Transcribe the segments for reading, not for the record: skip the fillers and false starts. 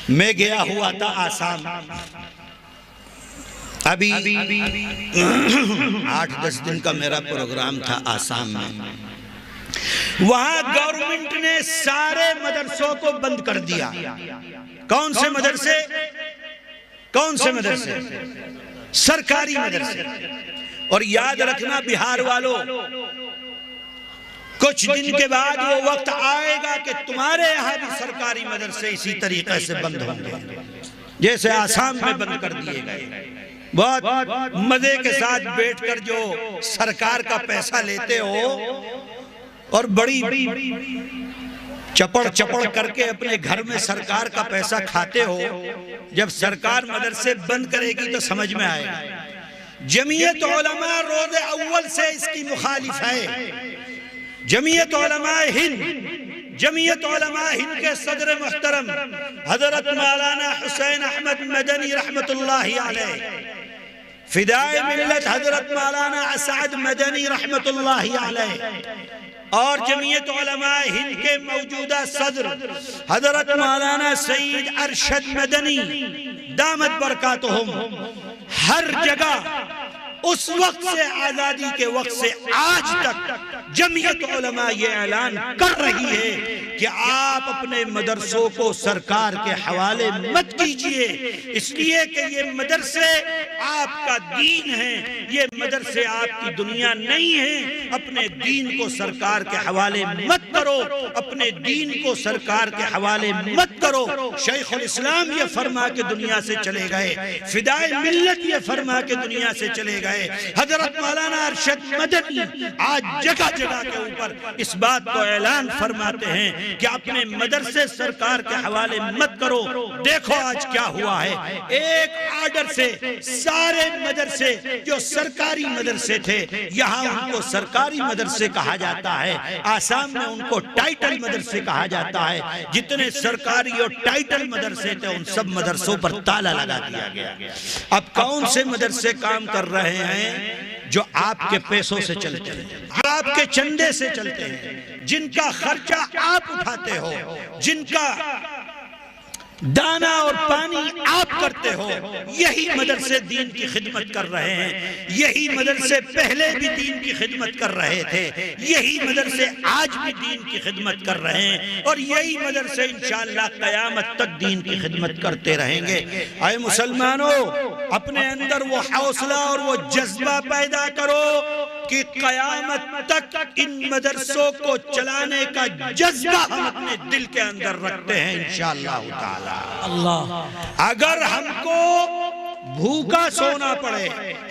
میں گیا ہوا تھا آسام، ابھی 8-10 دن کا میرا پروگرام تھا آسام میں۔ وہاں گورنمنٹ نے سارے مدرسوں کو بند کر دیا۔ کون سے مدرسے؟ کون سے مدرسے؟ سرکاری مدرسے۔ اور یاد رکھنا بہار والوں، کچھ دن کے بعد وہ وقت آئے گا کہ تمہارے یہاں بھی سرکاری مدرسے اسی طریقے سے بند ہوں گے جیسے آسام میں بند کر دیے گئے۔ بہت مزے کے ساتھ بیٹھ کر جو سرکار کا پیسہ لیتے ہو اور بڑی چپڑ چپڑ کر کے اپنے گھر میں سرکار کا پیسہ کھاتے ہو، جب سرکار مدرسے بند کرے گی تو سمجھ میں آئے گا۔ جمعیت علماء روز اول سے اس کی مخالف ہے۔ جمعیت علماء ہند کے صدر محترم حضرت مولانا حسین احمد مدنی رحمت اللہ علیہ، فدائے ملت حضرت مولانا اسعد مدنی رحمت اللہ علیہ، اور جمعیت علماء ہند کے موجودہ صدر حضرت مولانا سید ارشد مدنی دامت برکاتہم، ہر جگہ اس وقت سے آزادی کے وقت سے آج تک جمعیت علماء یہ اعلان کر رہی ہے کہ آپ اپنے مدرسوں کو سرکار کے حوالے مت کیجئے، اس لیے کہ یہ مدرسے آپ کا دین ہیں، یہ مدرسے آپ کی دنیا نہیں ہیں۔ اپنے دین کو سرکار کے حوالے مت کرو، اپنے دین کو سرکار کے حوالے مت کرو۔ شیخ الاسلام یہ فرما کے دنیا سے چلے گئے، فدائے ملت یہ فرما کے دنیا سے چلے گئے، حضرت مولانا ارشد مدنی آج جگہ جگہ کے اوپر اس بات کو اعلان فرماتے ہیں کہ اپنے مدرسے سرکار کے حوالے مت کرو۔ دیکھو آج کیا ہوا ہے، ایک آرڈر سے سارے مدرسے جو سرکاری مدرسے تھے، یہاں ان کو سرکاری مدرسے کہا جاتا ہے، آسام میں ان کو ٹائٹل مدرسے کہا جاتا ہے۔ جتنے سرکاری اور ٹائٹل مدرسے تھے ان سب مدرسوں پر تالا لگا دیا گیا۔ اب کون سے مدرسے کام کر رہے ہیں؟ جو آپ کے پیسوں سے چلتے ہیں، آپ کے چندے سے چلتے ہیں، جن کا خرچہ آپ اٹھاتے ہو، جن کا دانا اور پانی آپ کرتے ہو، یہی مدرسے دین کی خدمت کر رہے ہیں۔ یہی مدرسے پہلے بھی دین کی خدمت کر رہے تھے، یہی مدرسے آج بھی دین کی خدمت کر رہے ہیں، اور یہی مدرسے انشاءاللہ قیامت تک دین کی خدمت کرتے رہیں گے۔ اے مسلمانوں، اپنے اندر وہ حوصلہ اور وہ جذبہ پیدا کرو کہ قیامت تک ان مدرسوں کو چلانے کا جذبہ ہم اپنے دل کے اندر رکھتے ہیں انشاءاللہ تعالی۔ اگر ہم کو بھوکا سونا پڑے،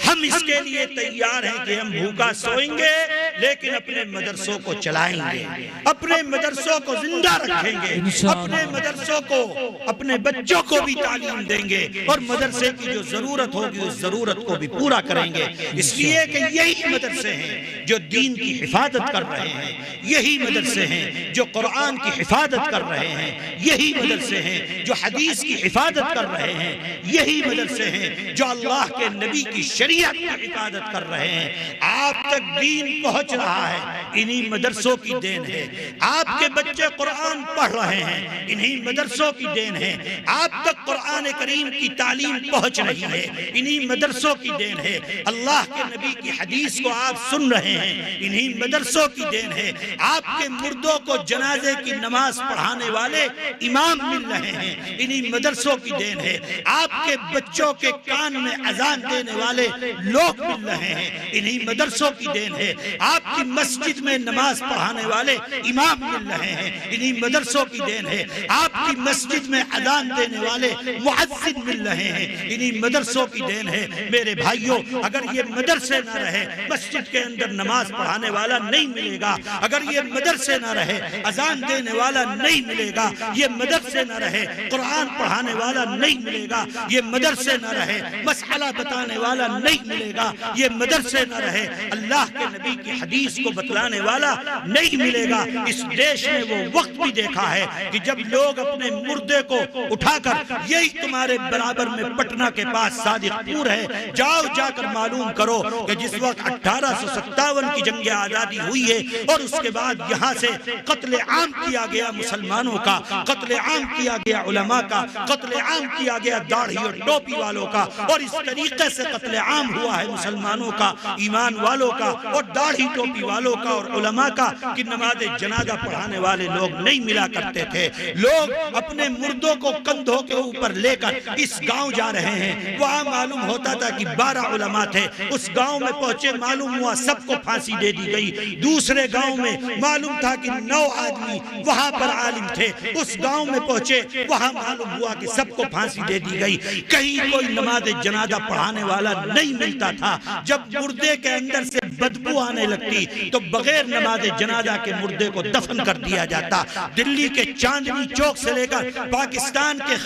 ہم اس کے لیے تیار ہیں کہ ہم بھوکا سوئیں گے، لیکن اپنے مدرسوں کو چلائیں گے، اپنے مدرسوں کو زندہ رکھیں گے، اپنے مدرسوں کو، اپنے بچوں کو بھی تعلیم دیں گے، اور مدرسے کی جو ضرورت ہوگی اس ضرورت کو بھی پورا کریں گے۔ اس لیے کہ یہی مدرسے ہیں جو دین کی حفاظت کر رہے ہیں، یہی مدرسے ہیں جو قرآن کی حفاظت کر رہے ہیں، یہی مدرسے ہیں جو حدیث کی حفاظت کر رہے ہیں، یہی مدرسے ہیں جو اللہ کے نبی کی شریعت کی حفاظت کر رہے ہیں۔ آپ تک دین پہنچ رہا ہے، انہی مدرسوں کی دین ہے۔ آپ کے بچے قرآن پڑھ رہے ہیں، انہی مدرسوں کی دین ہے۔ آپ تک قرآن کریم کی تعلیم پہنچ رہی ہے، انہی مدرسوں کی دین ہے۔ اللہ کے نبی کی حدیث کو آپ سن رہے ہیں، انہی مدرسوں کی دین ہے۔ آپ کے مردوں کو جنازے کی نماز پڑھانے والے امام مل رہے ہیں، انہی مدرسوں کی دین ہے۔ آپ کے بچوں کے کان میں اذان دینے والے لوگ مل رہے ہیں، انہی مدرسوں کی دین ہے۔ آپ کی مسجد میں نماز پڑھانے والے امام مل رہے ہیں، انہی مدرسوں کی دین ہے۔ آپ کی مسجد میں اذان دینے والے مؤذن مل رہے ہیں، انہی مدرسوں کی دین ہے۔ میرے بھائیوں، اگر یہ مدرسے نہ رہے، مسجد کے اندر نماز پڑھانے والا نہیں ملے گا، اگر یہ مدرسے نہ رہے، اذان دینے والا نہیں ملے گا، یہ مدرسے نہ رہے، قرآن پڑھانے والا نہیں ملے گا، یہ مدرسے نہ رہے، مسئلہ بتانے والا نہیں ملے گا، یہ مدرسے نہ رہے، اللہ کے نبی کی حدیث کو بتلانے والا نہیں ملے گا۔ اس دیش نے وہ وقت بھی دیکھا ہے کہ جب لوگ اپنے مردے کو اٹھا کر، یہی تمہارے برابر میں پٹنہ کے پاس صادق پور ہے، جاؤ جا کر معلوم کرو کہ جس وقت 1857 کی جنگ آزادی ہوئی ہے اور اس کے بعد یہاں سے قتل عام کیا گیا مسلمانوں کا، قتل عام کیا گیا علماء کا، قتل عام کیا گیا داڑھی اور ٹوپی والوں کا، اور اس طریقے سے قتل عام ہوا ہے مسلمانوں کا، ایمان والوں کا اور داڑھی ٹوپی والوں کا اور علماء کا، کہ نماز جنازہ پڑھانے والے لوگ نہیں ملا کرتے تھے۔ لوگ اپنے مردوں کو کندھوں کے اوپر لے کر اس گاؤں جا رہے ہیں، وہاں معلوم ہوتا تھا کہ 12 علماء تھے، اس گاؤں میں پہنچے معلوم ہوا سب کو پھانسی دے دی گئی۔ دوسرے گاؤں میں معلوم تھا کہ 9 آدمی وہاں پر عالم تھے، اس گاؤں میں پہنچے، وہاں معلوم ہوا کہ سب کو پھانسی دے دی گئی۔ کہیں کوئی نماز جنازہ پڑھانے والا نہیں ملتا تھا۔ جب مردے کے اندر سے بدبو آنے لگتی تو بغیر نماز جنازہ کے مردے کو دفن کر دیا جاتا۔ دلی کے چاندنی چوک سے لے کر پاکستان کے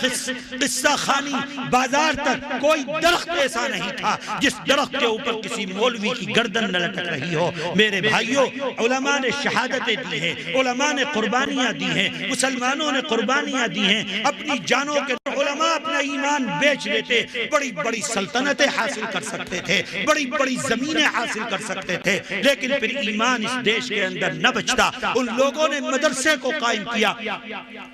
قصہ خانی بازار تک کوئی درخت ایسا نہیں تھا جس درخت کے اوپر کسی مولوی کی گردن نہ لٹک رہی ہو۔ میرے بھائیوں، علماء نے شہادتیں دی ہیں، علماء نے قربانیاں دی ہیں، مسلمانوں نے قربانیاں دی ہیں، اپنی جانوں کے علماء اپنا ایمان بیچ لیتے، بڑی بڑی سلطنتیں حاصل کر سکتے تھے، بڑی بڑی زمینیں حاصل کر سکتے تھے، لیکن پھر ایمان اس دیش کے اندر نہ بچتا۔ ان لوگوں نے مدرسے کو قائم کیا۔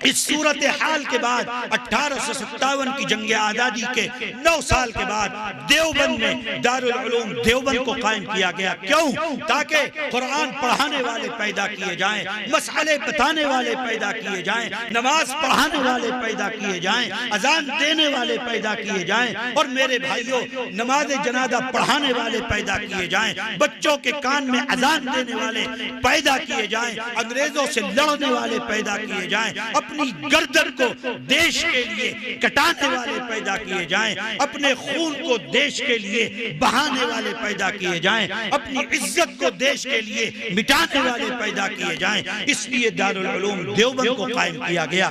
اس صورتحال کے بعد 1857 کی جنگ آزادی کے 9 سال کے بعد دیوبند میں دارالعلوم دیوبند کو قائم کیا گیا۔ کیوں؟ تاکہ قرآن پڑھانے والے پیدا کیے جائیں، مسئلے بتانے والے پیدا کیے جائیں، نماز پڑھانے والے پیدا کیے جائیں، اذان دینے والے پیدا کیے جائیں، اور میرے بھائیوں نماز جنازہ پڑھانے والے پیدا کیے جائیں، بچوں کے کان میں اذان دینے والے پیدا کیے جائیں، انگریزوں سے لڑنے والے پیدا کیے جائیں، اپنی گردن کو دیش کے لیے کٹانے والے پیدا کیے جائیں، اپنے خون کو دیش کے لیے بہانے والے پیدا کیے جائیں، اپنی عزت کو دیش کے لیے مٹانے والے پیدا کیے جائیں۔ اس لیے دارالعلوم دیوبند کو قائم کیا گیا۔